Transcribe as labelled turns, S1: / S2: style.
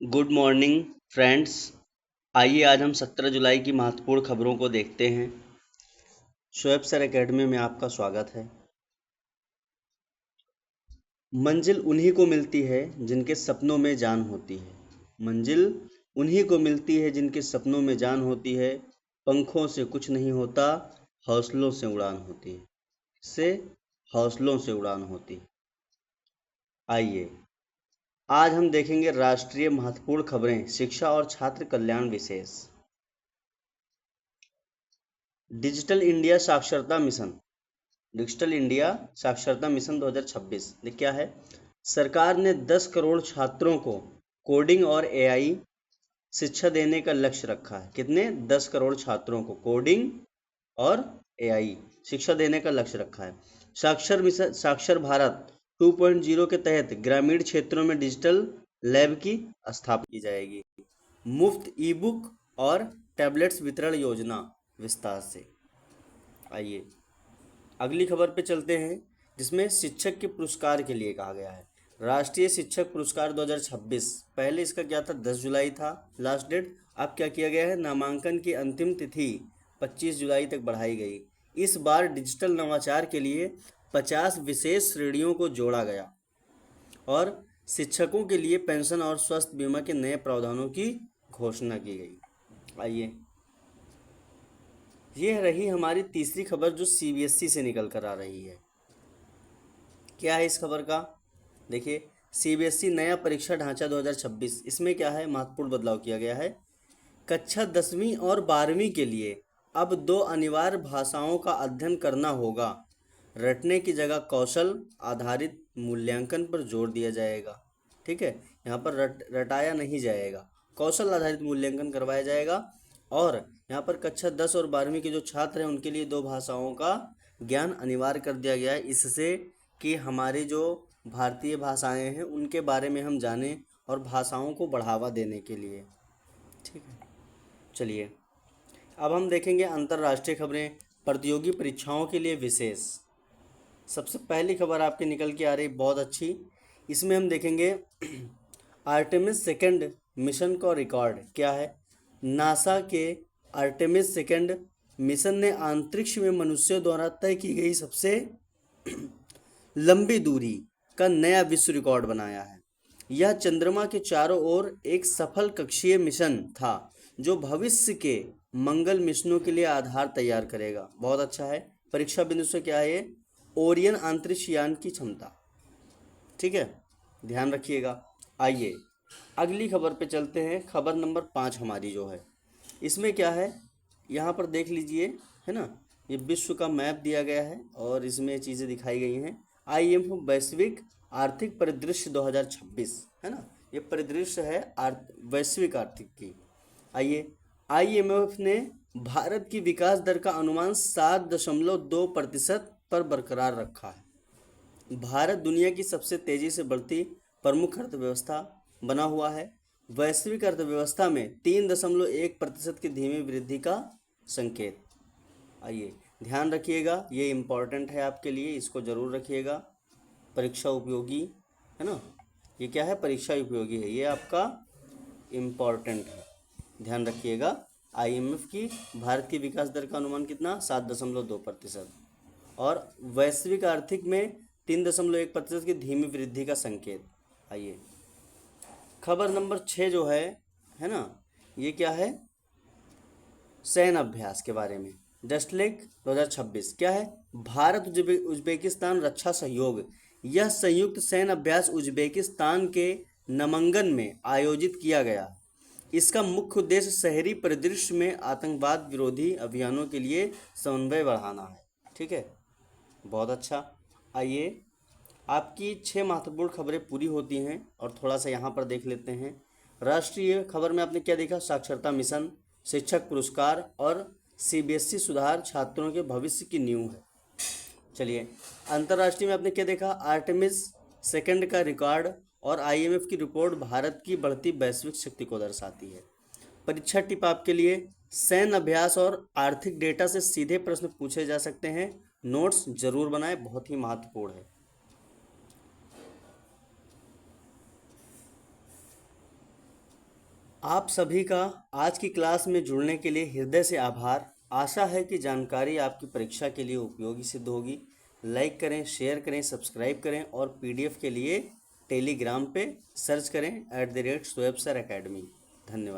S1: Good morning friends. आइए आज हम 17 जुलाई की महत्वपूर्ण खबरों को देखते हैं। शोएब सर एकेडमी में आपका स्वागत है। मंजिल उन्हीं को मिलती है जिनके सपनों में जान होती है। मंजिल उन्हीं को मिलती है जिनके सपनों में जान होती है। पंखों से कुछ नहीं होता, हौसलों से उड़ान होती है। से हौसलों से उड़ान होती है। आइए आज हम देखेंगे राष्ट्रीय महत्वपूर्ण खबरें, शिक्षा और छात्र कल्याण विशेष। डिजिटल इंडिया साक्षरता मिशन। डिजिटल इंडिया साक्षरता मिशन 2026 ये क्या है? सरकार ने 10 करोड़ छात्रों को कोडिंग और एआई शिक्षा देने का लक्ष्य रखा है। कितने? 10 करोड़ छात्रों को कोडिंग और एआई शिक्षा देने का लक्ष्य रखा है। साक्षर मिशन, साक्षर भारत 2.0 के तहत ग्रामीण क्षेत्रों में डिजिटल लैब की स्थापना की जाएगी। मुफ्त ई बुक और टैबलेट्स वितरण योजना विस्तार से। आइए अगली खबर पे चलते हैं, जिसमें शिक्षक के पुरस्कार के लिए कहा गया है। राष्ट्रीय शिक्षक पुरस्कार 2026, पहले इसका क्या था? 10 जुलाई था लास्ट डेट। अब क्या किया गया है? नामांकन की अंतिम तिथि 25 जुलाई तक बढ़ाई गई। इस बार डिजिटल नवाचार के लिए 50 विशेष श्रेणियों को जोड़ा गया और शिक्षकों के लिए पेंशन और स्वास्थ्य बीमा के नए प्रावधानों की घोषणा की गई। आइए यह रही हमारी तीसरी खबर जो सीबीएसई से निकल कर आ रही है। क्या है इस खबर का? देखिए, सीबीएसई नया परीक्षा ढांचा 2026, इसमें क्या है? महत्वपूर्ण बदलाव किया गया है। कक्षा 10वीं और 12वीं के लिए अब 2 अनिवार्य भाषाओं का अध्ययन करना होगा। रटने की जगह कौशल आधारित मूल्यांकन पर जोर दिया जाएगा। ठीक है, यहाँ पर रटाया नहीं जाएगा, कौशल आधारित मूल्यांकन करवाया जाएगा। और यहाँ पर कक्षा 10 और 12वीं के जो छात्र हैं उनके लिए 2 भाषाओं का ज्ञान अनिवार्य कर दिया गया है, इससे कि हमारी जो भारतीय भाषाएं हैं उनके बारे में हम जानें और भाषाओं को बढ़ावा देने के लिए। ठीक है, चलिए अब हम देखेंगे अंतर्राष्ट्रीय खबरें, प्रतियोगी परीक्षाओं के लिए विशेष। सबसे पहली खबर आपकी निकल के आ रही बहुत अच्छी। इसमें हम देखेंगे आर्टेमिस सेकंड मिशन का रिकॉर्ड क्या है? नासा के आर्टेमिस सेकंड मिशन ने अंतरिक्ष में मनुष्यों द्वारा तय की गई सबसे लंबी दूरी का नया विश्व रिकॉर्ड बनाया है। यह चंद्रमा के चारों ओर एक सफल कक्षीय मिशन था जो भविष्य के मंगल मिशनों के लिए आधार तैयार करेगा। बहुत अच्छा है। परीक्षा बिंदु से क्या है ये? ओरियन अंतरिक्ष यान की क्षमता। ठीक है, ध्यान रखिएगा। आइए अगली खबर पे चलते हैं। खबर नंबर 5 हमारी जो है, इसमें क्या है? यहाँ पर देख लीजिए, है ना, ये विश्व का मैप दिया गया है और इसमें चीज़ें दिखाई गई हैं। आईएमएफ वैश्विक आर्थिक परिदृश्य 2026, है ना, ये परिदृश्य है वैश्विक आर्थिक की। आइए, आईएमएफ ने भारत की विकास दर का अनुमान 7.2% पर बरकरार रखा है। भारत दुनिया की सबसे तेजी से बढ़ती प्रमुख अर्थव्यवस्था बना हुआ है। वैश्विक अर्थव्यवस्था में 3.1% की धीमी वृद्धि का संकेत। आइए ध्यान रखिएगा, ये इम्पॉर्टेंट है आपके लिए, इसको ज़रूर रखिएगा। परीक्षा उपयोगी है ना, ये क्या है? परीक्षा उपयोगी है, ये आपका इम्पॉर्टेंट है, ध्यान रखिएगा। आईएमएफ की भारत की विकास दर का अनुमान कितना? 7.2% और वैश्विक आर्थिक में 3.1% की धीमी वृद्धि का संकेत। आइए खबर नंबर 6 जो है ना, ये क्या है? सैन्य अभ्यास के बारे में। डस्टलेक 2026 क्या है? भारत उज्बेकिस्तान रक्षा सहयोग। यह संयुक्त सैन्य अभ्यास उज्बेकिस्तान के नामंगन में आयोजित किया गया। इसका मुख्य उद्देश्य शहरी परिदृश्य में आतंकवाद विरोधी अभियानों के लिए समन्वय बढ़ाना है। ठीक है, बहुत अच्छा। आइए आपकी 6 महत्वपूर्ण खबरें पूरी होती हैं और थोड़ा सा यहाँ पर देख लेते हैं। राष्ट्रीय खबर में आपने क्या देखा? साक्षरता मिशन, शिक्षक पुरस्कार और सीबीएसई सुधार छात्रों के भविष्य की नींव है। चलिए अंतर्राष्ट्रीय में आपने क्या देखा? आर्टेमिस सेकंड का रिकॉर्ड और आईएमएफ की रिपोर्ट भारत की बढ़ती वैश्विक शक्ति को दर्शाती है। परीक्षा टिप आपके लिए, सैन्य अभ्यास और आर्थिक डेटा से सीधे प्रश्न पूछे जा सकते हैं, नोट्स जरूर बनाएं, बहुत ही महत्वपूर्ण है। आप सभी का आज की क्लास में जुड़ने के लिए हृदय से आभार। आशा है कि जानकारी आपकी परीक्षा के लिए उपयोगी सिद्ध होगी। लाइक करें, शेयर करें, सब्सक्राइब करें और पीडीएफ के लिए टेलीग्राम पे सर्च करें @SwayamSir Academy। धन्यवाद।